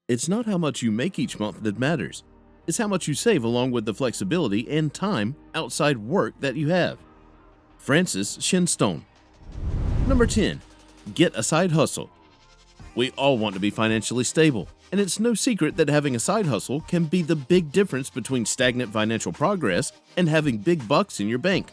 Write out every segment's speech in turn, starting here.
It's not how much you make each month that matters. It's how much you save along with the flexibility and time outside work that you have. Francis Shenstone. Number 10. Get a side hustle. We all want to be financially stable, and it's no secret that having a side hustle can be the big difference between stagnant financial progress and having big bucks in your bank.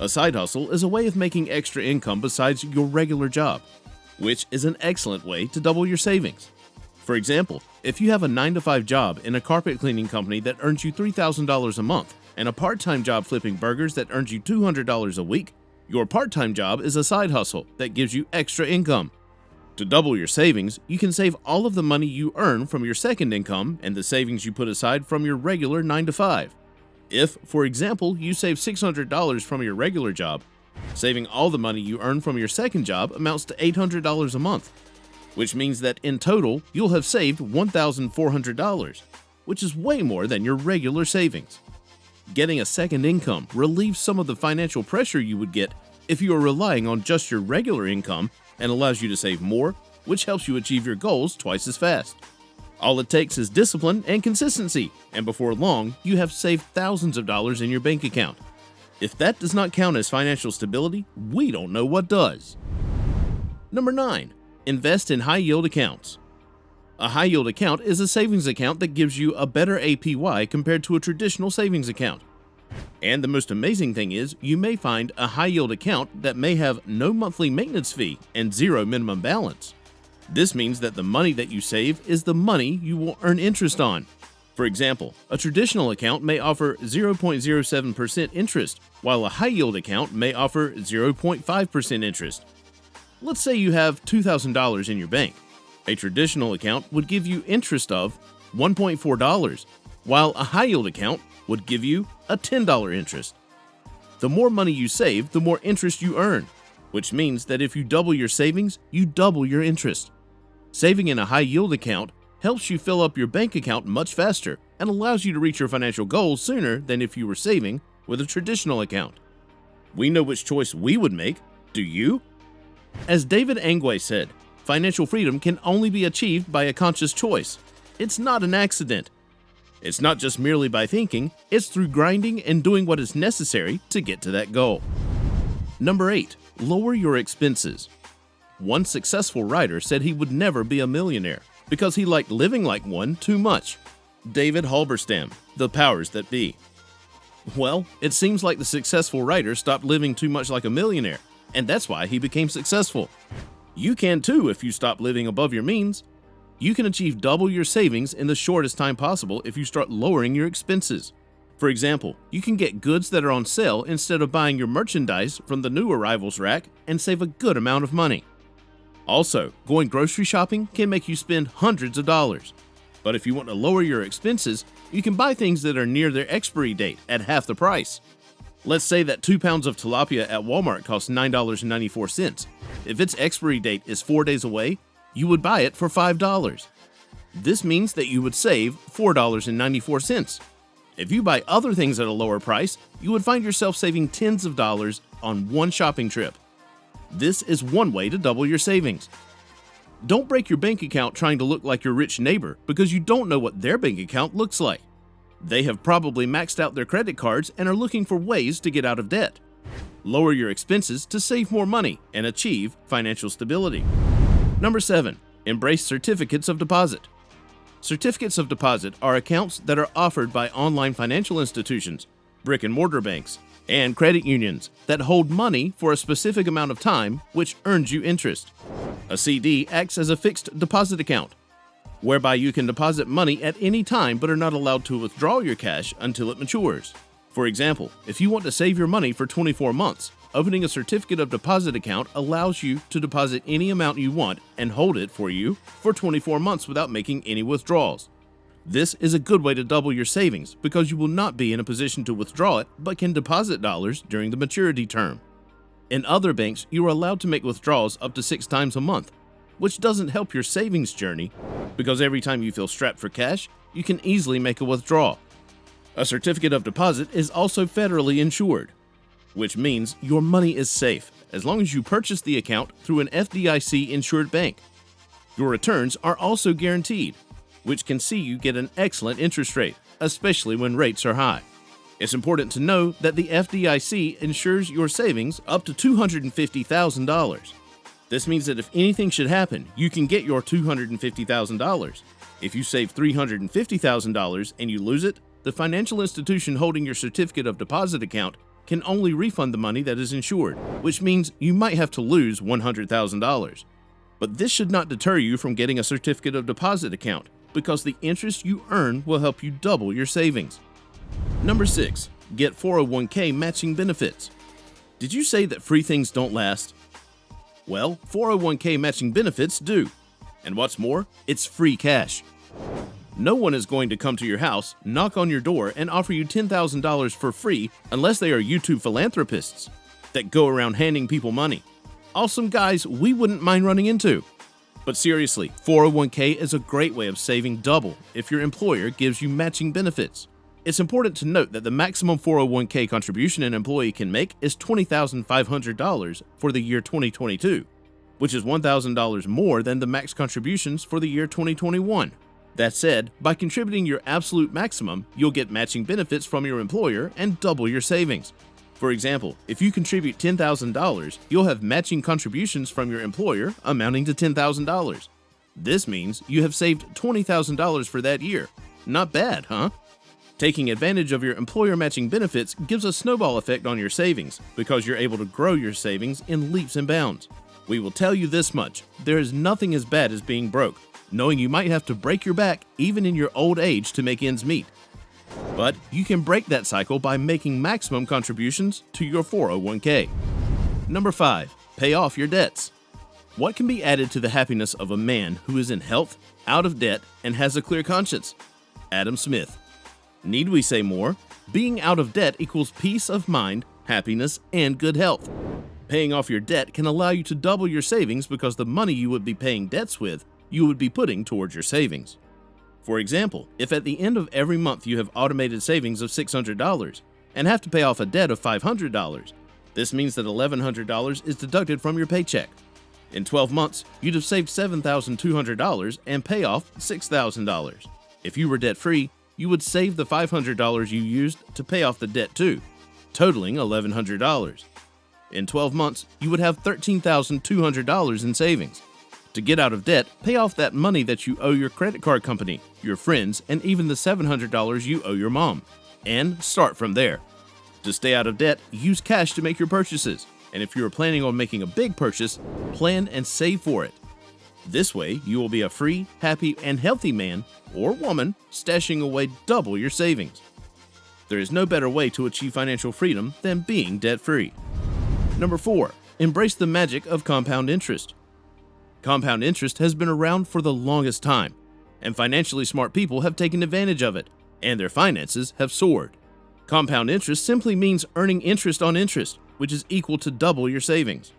A side hustle is a way of making extra income besides your regular job, which is an excellent way to double your savings. For example, if you have a 9-to-5 job in a carpet cleaning company that earns you $3,000 a month and a part-time job flipping burgers that earns you $200 a week, your part-time job is a side hustle that gives you extra income. To double your savings, you can save all of the money you earn from your second income and the savings you put aside from your regular 9-to-5. If, for example, you save $600 from your regular job, saving all the money you earn from your second job amounts to $800 a month, which means that in total, you'll have saved $1,400, which is way more than your regular savings. Getting a second income relieves some of the financial pressure you would get if you are relying on just your regular income and allows you to save more, which helps you achieve your goals twice as fast. All it takes is discipline and consistency, and before long, you have saved thousands of dollars in your bank account. If that does not count as financial stability, we don't know what does. Number 9. Invest in high-yield accounts. A high-yield account is a savings account that gives you a better APY compared to a traditional savings account. And the most amazing thing is, you may find a high-yield account that may have no monthly maintenance fee and zero minimum balance. This means that the money that you save is the money you will earn interest on. For example, a traditional account may offer 0.07% interest, while a high-yield account may offer 0.5% interest. Let's say you have $2,000 in your bank. A traditional account would give you interest of $1.4, while a high-yield account would give you a $10 interest. The more money you save, the more interest you earn, which means that if you double your savings, you double your interest. Saving in a high-yield account helps you fill up your bank account much faster and allows you to reach your financial goals sooner than if you were saving with a traditional account. We know which choice we would make. Do you? As David Angway said, financial freedom can only be achieved by a conscious choice. It's not an accident. It's not just merely by thinking, it's through grinding and doing what is necessary to get to that goal. Number 8. Lower your expenses. One successful writer said he would never be a millionaire because he liked living like one too much. David Halberstam, The Powers That Be. Well, it seems like the successful writer stopped living too much like a millionaire, and that's why he became successful. You can too if you stop living above your means. You can achieve double your savings in the shortest time possible if you start lowering your expenses. For example, you can get goods that are on sale instead of buying your merchandise from the new arrivals rack and save a good amount of money. Also, going grocery shopping can make you spend hundreds of dollars. But if you want to lower your expenses, you can buy things that are near their expiry date at half the price. Let's say that 2 pounds of tilapia at Walmart costs $9.94. If its expiry date is 4 days away, you would buy it for $5. This means that you would save $4.94. If you buy other things at a lower price, you would find yourself saving tens of dollars on one shopping trip. This is one way to double your savings. Don't break your bank account trying to look like your rich neighbor because you don't know what their bank account looks like. They have probably maxed out their credit cards and are looking for ways to get out of debt. Lower your expenses to save more money and achieve financial stability. Number 7. Embrace certificates of deposit. Certificates of deposit are accounts that are offered by online financial institutions, brick-and-mortar banks, and credit unions that hold money for a specific amount of time, which earns you interest. A CD acts as a fixed deposit account, whereby you can deposit money at any time but are not allowed to withdraw your cash until it matures. For example, if you want to save your money for 24 months, opening a certificate of deposit account allows you to deposit any amount you want and hold it for you for 24 months without making any withdrawals. This is a good way to double your savings because you will not be in a position to withdraw it but can deposit dollars during the maturity term. In other banks, you are allowed to make withdrawals up to 6 times a month, which doesn't help your savings journey because every time you feel strapped for cash, you can easily make a withdrawal. A certificate of deposit is also federally insured, which means your money is safe as long as you purchase the account through an FDIC-insured bank. Your returns are also guaranteed. which can see you get an excellent interest rate, especially when rates are high. It's important to know that the FDIC insures your savings up to $250,000. This means that if anything should happen, you can get your $250,000. If you save $350,000 and you lose it, the financial institution holding your certificate of deposit account can only refund the money that is insured, which means you might have to lose $100,000. But this should not deter you from getting a certificate of deposit account, because the interest you earn will help you double your savings. Number 6. Get 401k matching benefits. Did you say that free things don't last? Well, 401k matching benefits do. And what's more, it's free cash. No one is going to come to your house, knock on your door, and offer you $10,000 for free unless they are YouTube philanthropists that go around handing people money. Awesome guys we wouldn't mind running into. But seriously, 401k is a great way of saving double if your employer gives you matching benefits. It's important to note that the maximum 401k contribution an employee can make is $20,500 for the year 2022, which is $1,000 more than the max contributions for the year 2021. That said, by contributing your absolute maximum, you'll get matching benefits from your employer and double your savings. For example, if you contribute $10,000, you'll have matching contributions from your employer amounting to $10,000. This means you have saved $20,000 for that year. Not bad, huh? Taking advantage of your employer matching benefits gives a snowball effect on your savings because you're able to grow your savings in leaps and bounds. We will tell you this much: there is nothing as bad as being broke, knowing you might have to break your back even in your old age to make ends meet. But you can break that cycle by making maximum contributions to your 401k. Number 5. Pay off your debts. What can be added to the happiness of a man who is in health, out of debt, and has a clear conscience? Adam Smith. Need we say more? Being out of debt equals peace of mind, happiness, and good health. Paying off your debt can allow you to double your savings because the money you would be paying debts with, you would be putting towards your savings. For example, if at the end of every month you have automated savings of $600 and have to pay off a debt of $500, this means that $1,100 is deducted from your paycheck. In 12 months, you'd have saved $7,200 and pay off $6,000. If you were debt-free, you would save the $500 you used to pay off the debt too, totaling $1,100. In 12 months, you would have $13,200 in savings. To get out of debt, pay off that money that you owe your credit card company, your friends, and even the $700 you owe your mom. And start from there. To stay out of debt, use cash to make your purchases. And if you are planning on making a big purchase, plan and save for it. This way, you will be a free, happy, and healthy man or woman stashing away double your savings. There is no better way to achieve financial freedom than being debt-free. Number 4. Embrace the magic of compound interest. Compound interest has been around for the longest time, and financially smart people have taken advantage of it, and their finances have soared. Compound interest simply means earning interest on interest, which is equal to double your savings.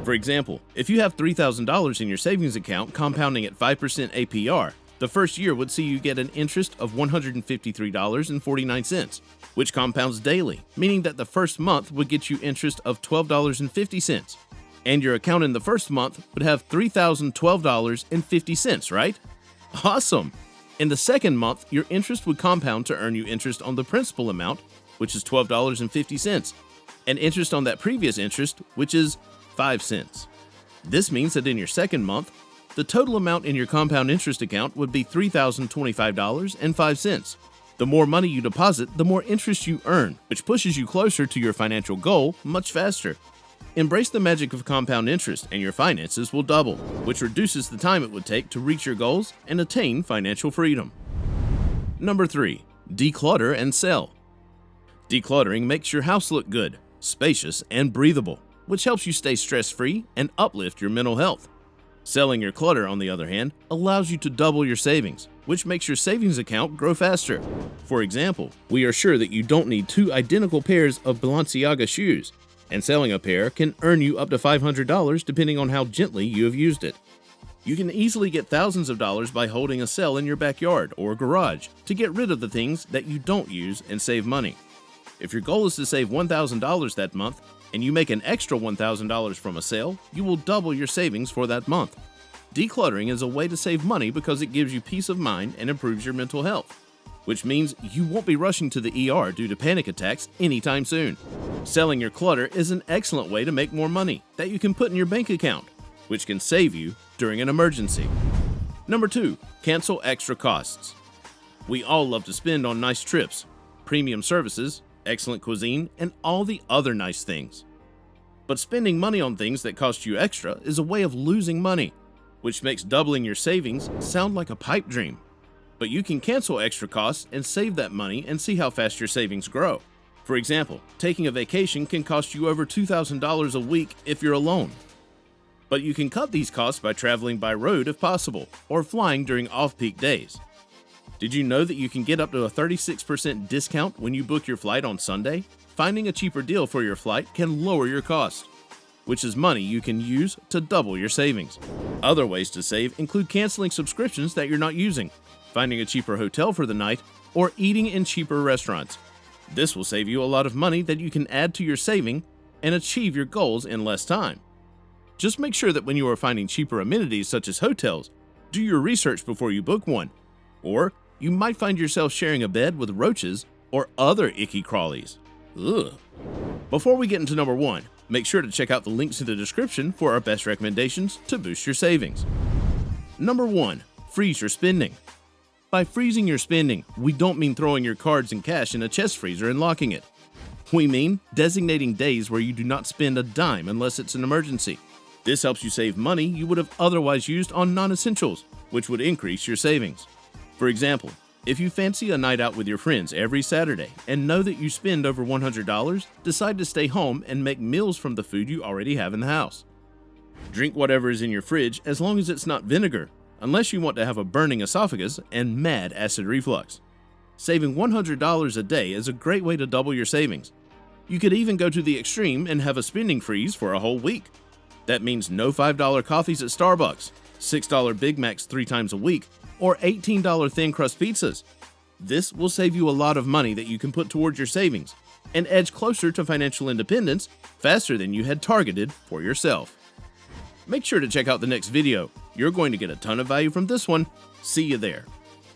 For example, if you have $3,000 in your savings account compounding at 5% APR, the first year would see you get an interest of $153.49, which compounds daily, meaning that the first month would get you interest of $12.50. And your account in the first month would have $3,012.50, right? Awesome! In the second month, your interest would compound to earn you interest on the principal amount, which is $12.50, and interest on that previous interest, which is 5 cents. This means that in your second month, the total amount in your compound interest account would be $3,025.05. The more money you deposit, the more interest you earn, which pushes you closer to your financial goal much faster. Embrace the magic of compound interest and your finances will double, which reduces the time it would take to reach your goals and attain financial freedom. Number 3. Declutter and sell. Decluttering makes your house look good, spacious, and breathable, which helps you stay stress-free and uplift your mental health. Selling your clutter, on the other hand, allows you to double your savings, which makes your savings account grow faster. For example, we are sure that you don't need 2 identical pairs of Balenciaga shoes, and selling a pair can earn you up to $500 depending on how gently you have used it. You can easily get thousands of dollars by holding a sale in your backyard or garage to get rid of the things that you don't use and save money. If your goal is to save $1,000 that month, and you make an extra $1,000 from a sale, you will double your savings for that month. Decluttering is a way to save money because it gives you peace of mind and improves your mental health, which means you won't be rushing to the ER due to panic attacks anytime soon. Selling your clutter is an excellent way to make more money that you can put in your bank account, which can save you during an emergency. Number 2, cancel extra costs. We all love to spend on nice trips, premium services, excellent cuisine, and all the other nice things. But spending money on things that cost you extra is a way of losing money, which makes doubling your savings sound like a pipe dream. But you can cancel extra costs and save that money and see how fast your savings grow. For example, taking a vacation can cost you over $2,000 a week if you're alone. But you can cut these costs by traveling by road if possible, or flying during off-peak days. Did you know that you can get up to a 36% discount when you book your flight on Sunday? Finding a cheaper deal for your flight can lower your cost, which is money you can use to double your savings. Other ways to save include canceling subscriptions that you're not using, finding a cheaper hotel for the night, or eating in cheaper restaurants. This will save you a lot of money that you can add to your saving and achieve your goals in less time. Just make sure that when you are finding cheaper amenities such as hotels, do your research before you book one, or you might find yourself sharing a bed with roaches or other icky crawlies. Ugh. Before we get into number 1, make sure to check out the links in the description for our best recommendations to boost your savings. Number 1, freeze your spending. By freezing your spending, we don't mean throwing your cards and cash in a chest freezer and locking it. We mean designating days where you do not spend a dime unless it's an emergency. This helps you save money you would have otherwise used on non-essentials, which would increase your savings. For example, if you fancy a night out with your friends every Saturday and know that you spend over $100, decide to stay home and make meals from the food you already have in the house. Drink whatever is in your fridge as long as it's not vinegar, unless you want to have a burning esophagus and mad acid reflux. Saving $100 a day is a great way to double your savings. You could even go to the extreme and have a spending freeze for a whole week. That means no $5 coffees at Starbucks, $6 Big Macs 3 times a week, or $18 thin crust pizzas. This will save you a lot of money that you can put towards your savings and edge closer to financial independence faster than you had targeted for yourself. Make sure to check out the next video. You're going to get a ton of value from this one. See you there.